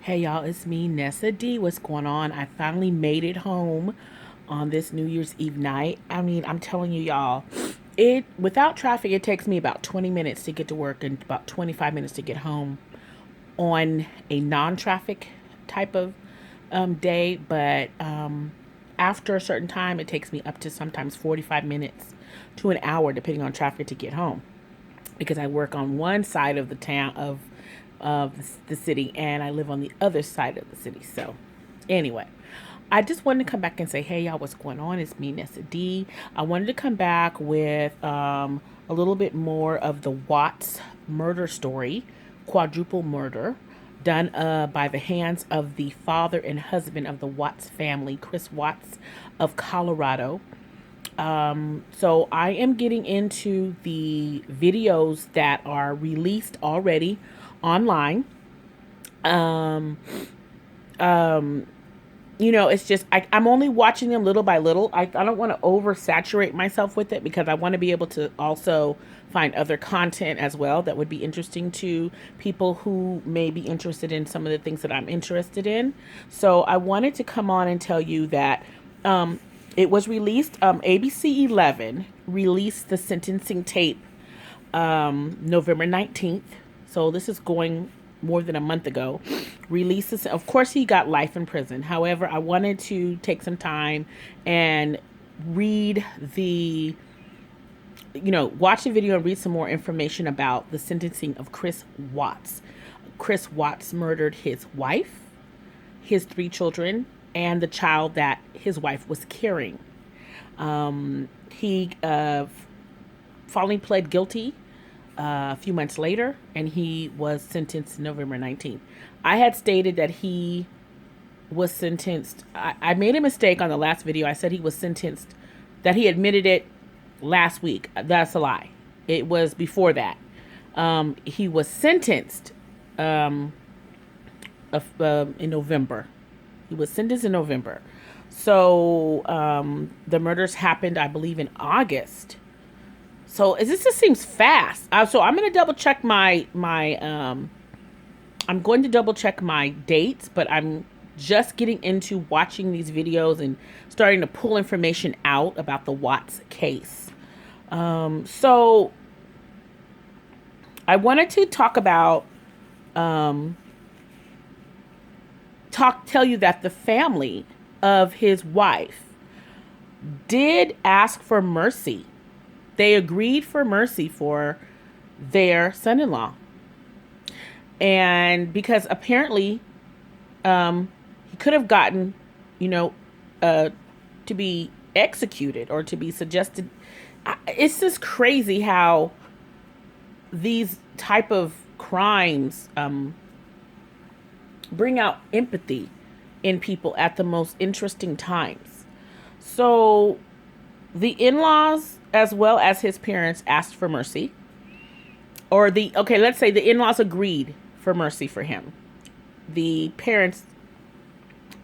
Hey y'all, it's me, Nessa D. What's going on? I finally made it home on this New Year's Eve night. I mean, I'm telling you, y'all, it without traffic, it takes me about 20 minutes to get to work and about 25 minutes to get home on a non-traffic type of day. But after a certain time, it takes me up to sometimes 45 minutes to an hour, depending on traffic, to get home because I work on one side of the town of the city and I live on the other side of the city. So, anyway, I just wanted to come back and say, hey y'all, what's going on? It's me, Nessa D. I wanted to come back with a little bit more of the Watts murder story, quadruple murder, done by the hands of the father and husband of the Watts family, Chris Watts of Colorado. So I am getting into the videos that are released already online. Um, um, it's just I'm only watching them little by little. I don't want to oversaturate myself with it because I want to be able to also find other content as well that would be interesting to people who may be interested in some of the things that I'm interested in. So I wanted to come on and tell you that um, it was released. ABC 11 released the sentencing tape November 19th. So this is going more than a month ago. Releases, of course, he got life in prison. However, I wanted to take some time and read watch the video and read some more information about the sentencing of Chris Watts. Chris Watts murdered his wife, his three children, and the child that his wife was carrying. He finally pled guilty a few months later, and he was sentenced November 19th. I had stated that he was sentenced. I made a mistake on the last video. I said he was sentenced, that he admitted it last week. That's a lie. It was before that. He was sentenced um, in November. He was sentenced in November. So the murders happened, I believe, in August. So this just seems fast. So I'm gonna double check my. I'm going to double check my dates, but I'm just getting into watching these videos and starting to pull information out about the Watts case. So I wanted to talk about tell you that the family of his wife did ask for mercy. They agreed for mercy for their son-in-law. And because apparently he could have gotten, you know, to be executed or to be suggested. It's just crazy how these type of crimes bring out empathy in people at the most interesting times. So the in-laws as well as his parents asked for mercy, or let's say the in-laws agreed for mercy for him. The parents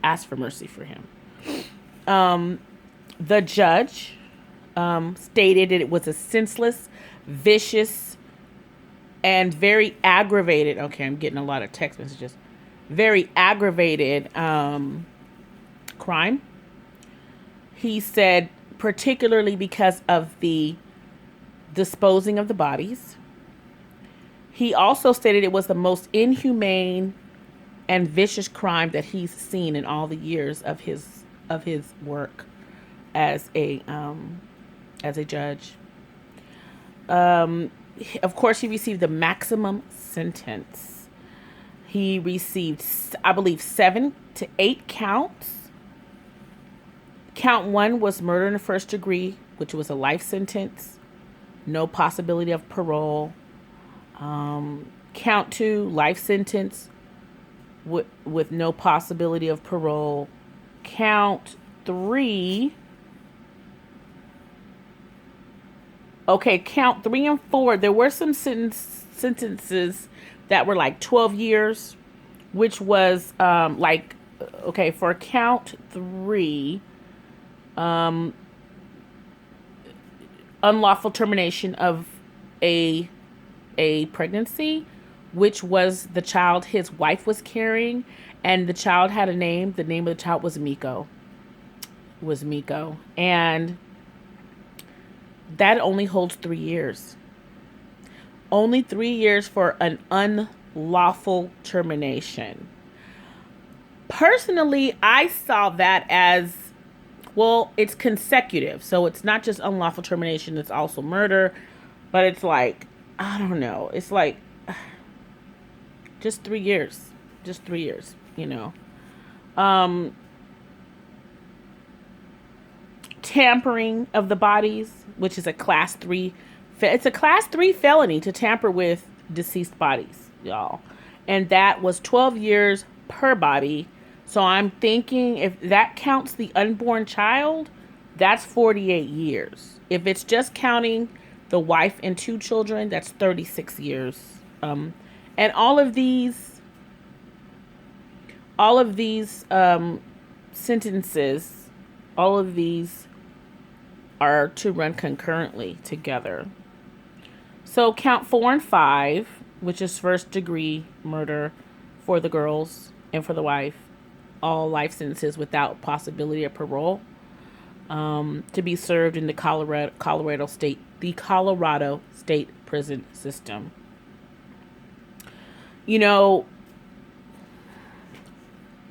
asked for mercy for him. The judge stated that it was a senseless, vicious, and very aggravated. Okay, I'm getting a lot of text messages. Very aggravated crime. He said, particularly because of the disposing of the bodies. He also stated it was the most inhumane and vicious crime that he's seen in all the years of his work as a judge. Of course, he received the maximum sentence. He received, I believe, 7 to 8 counts. Count one was murder in the first degree, which was a life sentence, no possibility of parole. Count two, life sentence with no possibility of parole. Count three. Okay, count three and four. There were some sentences that were like 12 years, which was okay, for count three, unlawful termination of a pregnancy which was the child his wife was carrying, and the child had a name. The name of the child was Miko. Was Miko, and that only holds 3 years. Only 3 years for an unlawful termination. Personally, I saw that as, well, it's consecutive. So it's not just unlawful termination, it's also murder. But it's like, I don't know. It's like just 3 years. Just 3 years, you know. Tampering of the bodies, which is a class 3. It's a class 3 felony to tamper with deceased bodies, y'all. And that was 12 years per body. So I'm thinking if that counts the unborn child, that's 48 years. If it's just counting the wife and 2 children, that's 36 years. And all of these sentences, all of these are to run concurrently together. So count 4 and 5, which is first degree murder for the girls and for the wife, all life sentences without possibility of parole, to be served in the Colorado State prison system. You know,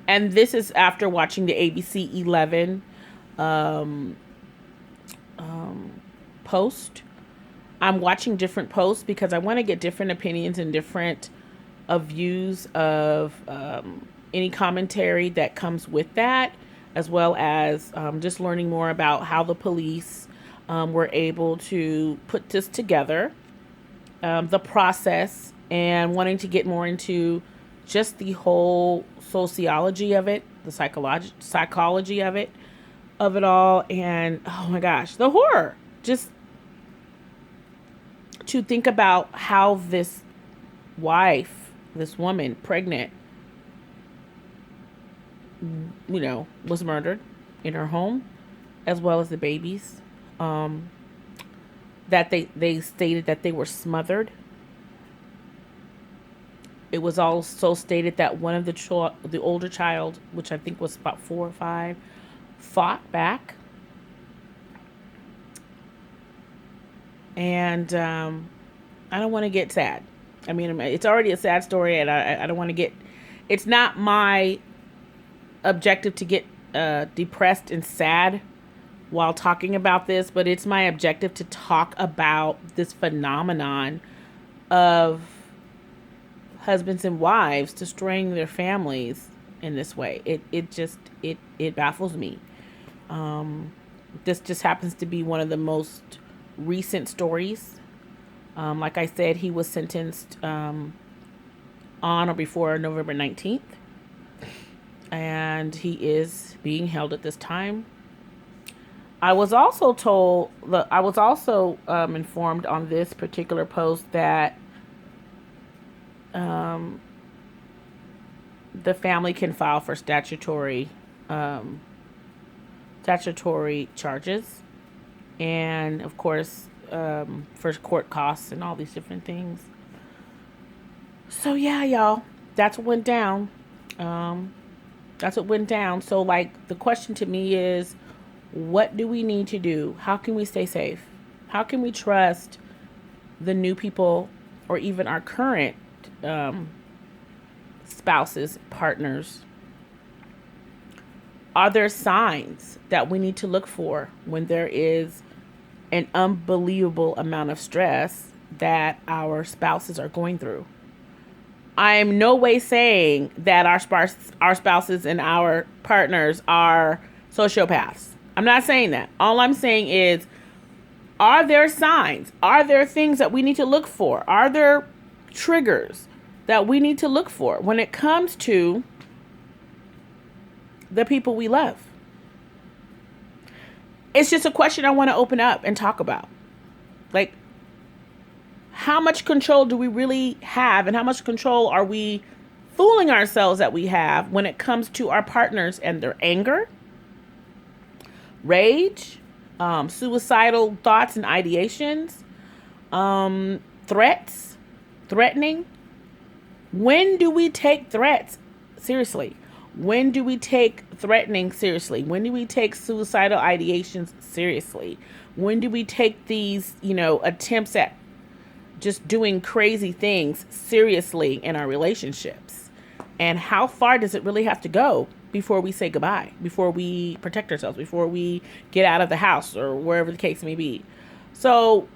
and this is after watching the ABC 11 post. I'm watching different posts because I want to get different opinions and different views of any commentary that comes with that, as well as just learning more about how the police were able to put this together, the process, and wanting to get more into just the whole sociology of it, the psychology of it all. And oh my gosh, the horror, just to think about how this woman, pregnant, you know, was murdered in her home, as well as the babies, that they stated that they were smothered. It was also stated that one of the older child, which I think was about 4 or 5, fought back. And I don't want to get sad. I mean, it's already a sad story, and I don't want to get... It's not my objective to get depressed and sad while talking about this, but it's my objective to talk about this phenomenon of husbands and wives destroying their families in this way. It baffles me. This just happens to be one of the most recent stories. Like I said, he was sentenced on or before November 19th. And he is being held at this time. I was also informed on this particular post that the family can file for statutory charges, and of course for court costs and all these different things. So yeah, y'all, that's what went down. So like, the question to me is, what do we need to do? How can we stay safe? How can we trust the new people, or even our current spouses, partners? Are there signs that we need to look for when there is an unbelievable amount of stress that our spouses are going through? I am no way saying that our spouses and our partners are sociopaths. I'm not saying that. All I'm saying is, are there signs? Are there things that we need to look for? Are there triggers that we need to look for when it comes to the people we love? It's just a question I want to open up and talk about. Like, how much control do we really have, and how much control are we fooling ourselves that we have when it comes to our partners and their anger, rage, suicidal thoughts and ideations, threatening, When do we take threats seriously? When do we take threatening seriously? When do we take suicidal ideations seriously? When do we take these, attempts at just doing crazy things seriously in our relationships? And how far does it really have to go before we say goodbye, before we protect ourselves, before we get out of the house or wherever the case may be? So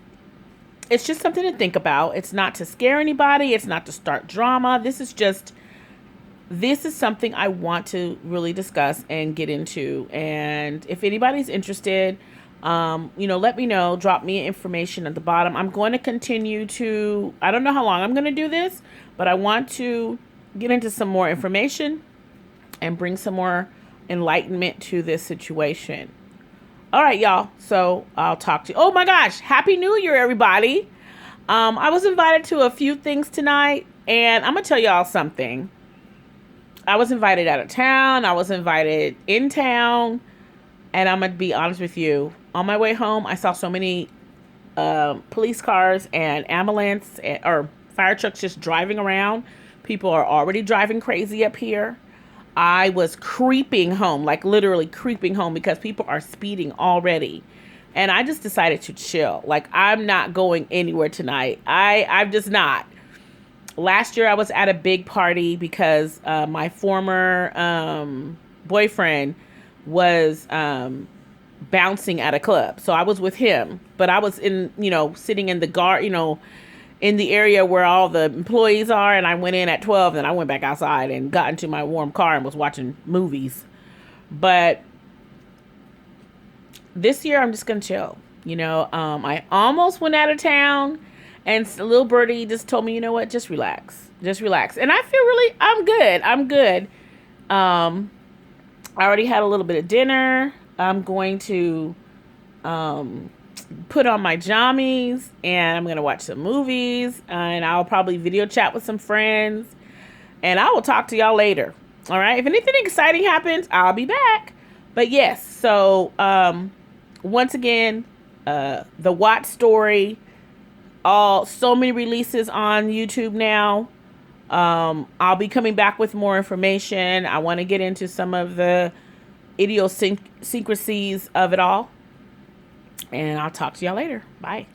it's just something to think about. It's not to scare anybody. It's not to start drama. This is something I want to really discuss and get into. And if anybody's interested, let me know. Drop me information at the bottom. I'm going to continue to, I don't know how long I'm going to do this, but I want to get into some more information and bring some more enlightenment to this situation. All right, y'all. So I'll talk to you. Oh my gosh. Happy New Year, everybody. I was invited to a few things tonight, and I'm going to tell y'all something. I was invited out of town. I was invited in town. And I'm going to be honest with you. On my way home, I saw so many police cars and ambulance or fire trucks just driving around. People are already driving crazy up here. I was creeping home, like literally creeping home, because people are speeding already. And I just decided to chill. Like, I'm not going anywhere tonight. I'm just not. Last year I was at a big party because my former boyfriend was bouncing at a club. So I was with him, but I was sitting in the guard, in the area where all the employees are. And I went in at 12 and I went back outside and got into my warm car and was watching movies. But this year I'm just going to chill. I almost went out of town. And little birdie just told me, you know what, just relax. Just relax. And I feel I'm good. I already had a little bit of dinner. I'm going to put on my jammies and I'm going to watch some movies. And I'll probably video chat with some friends. And I will talk to y'all later. All right. If anything exciting happens, I'll be back. But yes, so once again, the Watt story. So many releases on YouTube now. I'll be coming back with more information. I want to get into some of the idiosyncrasies of it all. And I'll talk to y'all later. Bye.